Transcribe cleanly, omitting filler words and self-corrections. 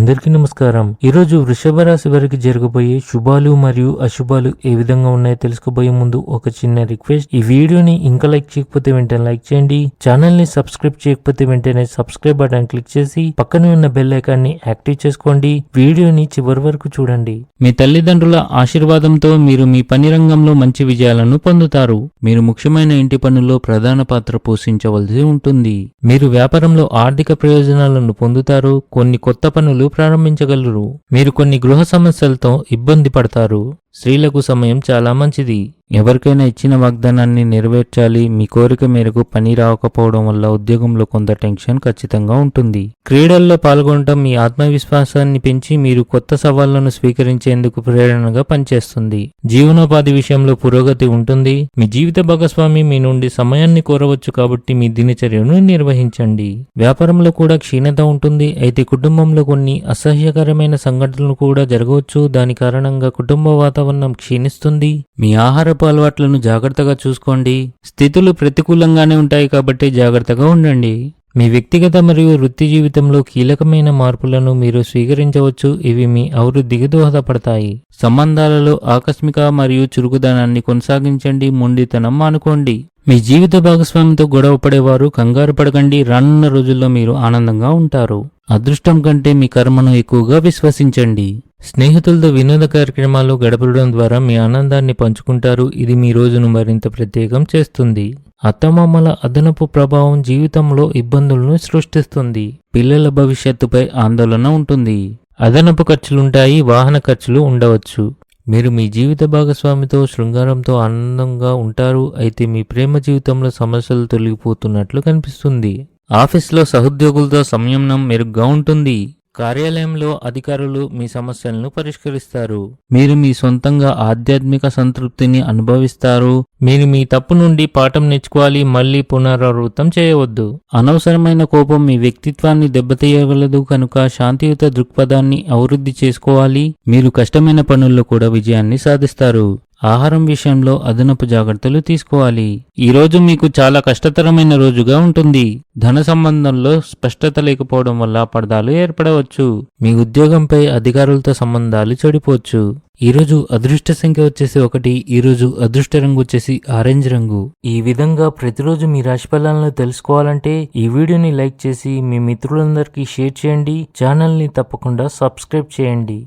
అందరికీ నమస్కారం. ఈరోజు వృషభ రాశి వారికి జరగబోయే శుభాలు మరియు అశుభాలు ఏ విధంగా ఉన్నాయో తెలుసుకోబోయే ముందు ఒక చిన్న రిక్వెస్ట్. ఈ వీడియోని ఇంకా లైక్ చేయకపోతే వెంటనే లైక్ చేయండి. ఛానల్ ని సబ్స్క్రైబ్ చేయకపోతే వెంటనే సబ్స్క్రైబ్ బటన్ క్లిక్ చేసి పక్కనే ఉన్న బెల్ ఐకాన్ ని యాక్టివ్ చేసుకోండి. వీడియోని చివరి వరకు చూడండి. మీ తల్లిదండ్రుల ఆశీర్వాదంతో మీరు మీ పని రంగంలో మంచి విజయాలను పొందుతారు. మీరు ముఖ్యమైన ఇంటి పనుల్లో ప్రధాన పాత్ర పోషించవలసి ఉంటుంది. మీరు వ్యాపారంలో ఆర్థిక ప్రయోజనాలను పొందుతారు. కొన్ని కొత్త పనులు ప్రారంభించగలరు. మీరు కొన్ని గృహ సమస్యలతో ఇబ్బంది పడతారు. స్త్రీలకు సమయం చాలా మంచిది. ఎవరికైనా ఇచ్చిన వాగ్దానాన్ని నెరవేర్చాలి. మీ కోరిక మేరకు పని రాకపోవడం వల్ల ఉద్యోగంలో కొంత టెన్షన్ ఖచ్చితంగా ఉంటుంది. క్రీడల్లో పాల్గొనడం మీ ఆత్మవిశ్వాసాన్ని పెంచి మీరు కొత్త సవాళ్లను స్వీకరించేందుకు ప్రేరణగా పనిచేస్తుంది. జీవనోపాధి విషయంలో పురోగతి ఉంటుంది. మీ జీవిత భాగస్వామి మీ నుండి సమయాన్ని కోరవచ్చు కాబట్టి మీ దినచర్యను నిర్వహించండి. వ్యాపారంలో కూడా క్షీణత ఉంటుంది. అయితే కుటుంబంలో కొన్ని అసహ్యకరమైన సంఘటనలు కూడా జరగవచ్చు. దాని కారణంగా కుటుంబ వాతావరణం క్షీణిస్తుంది. మీ ఆహారపు అలవాట్లను జాగ్రత్తగా చూసుకోండి. స్థితులు ప్రతికూలంగానే ఉంటాయి కాబట్టి జాగ్రత్తగా ఉండండి. మీ వ్యక్తిగత మరియు వృత్తి జీవితంలో కీలకమైన మార్పులను మీరు స్వీకరించవచ్చు. ఇవి మీ అభివృద్ధికి దోహదపడతాయి. సంబంధాలలో ఆకస్మిక మరియు చురుకుదనాన్ని కొనసాగించండి. మొండితనం మానుకోండి. మీ జీవిత భాగస్వామితో గొడవ పడేవారు కంగారు పడకండి. రానున్న రోజుల్లో మీరు ఆనందంగా ఉంటారు. అదృష్టం కంటే మీ కర్మను ఎక్కువగా విశ్వసించండి. స్నేహితులతో వినోద కార్యక్రమాలు గడపడం ద్వారా మీ ఆనందాన్ని పంచుకుంటారు. ఇది మీ రోజును మరింత ప్రత్యేకం చేస్తుంది. అత్తమామల అదనపు ప్రభావం జీవితంలో ఇబ్బందులను సృష్టిస్తుంది. పిల్లల భవిష్యత్తుపై ఆందోళన ఉంటుంది. అదనపు ఖర్చులుంటాయి. వాహన ఖర్చులు ఉండవచ్చు. మీరు మీ జీవిత భాగస్వామితో శృంగారంతో ఆనందంగా ఉంటారు. అయితే మీ ప్రేమ జీవితంలో సమస్యలు తొలగిపోతున్నట్లు కనిపిస్తుంది. ఆఫీస్లో సహోద్యోగులతో సంయమనం మెరుగ్గా ఉంటుంది. కార్యాలయంలో అధికారులు మీ సమస్యలను పరిష్కరిస్తారు. మీరు మీ సొంతంగా ఆధ్యాత్మిక సంతృప్తిని అనుభవిస్తారు. మీరు మీ తప్పు నుండి పాఠం నేర్చుకోవాలి. మళ్లీ పునరావృతం చేయవద్దు. అనవసరమైన కోపం మీ వ్యక్తిత్వాన్ని దెబ్బతీయగలదు కనుక శాంతియుత దృక్పథాన్ని అభివృద్ధి చేసుకోవాలి. మీరు కష్టమైన పనుల్లో కూడా విజయాన్ని సాధిస్తారు. ఆహారం విషయంలో అదనపు జాగ్రత్తలు తీసుకోవాలి. ఈ రోజు మీకు చాలా కష్టతరమైన రోజుగా ఉంటుంది. ధన సంబంధంలో స్పష్టత లేకపోవడం వల్ల అపార్థాలు ఏర్పడవచ్చు. మీ ఉద్యోగంపై అధికారులతో సంబంధాలు చెడిపోవచ్చు. ఈరోజు అదృష్ట సంఖ్య వచ్చేసి 1. ఈరోజు అదృష్ట రంగు వచ్చేసి ఆరెంజ్ రంగు. ఈ విధంగా ప్రతిరోజు మీ రాశి ఫలాలను తెలుసుకోవాలంటే ఈ వీడియోని లైక్ చేసి మీ మిత్రులందరికీ షేర్ చేయండి. ఛానల్ ని తప్పకుండా సబ్స్క్రైబ్ చేయండి.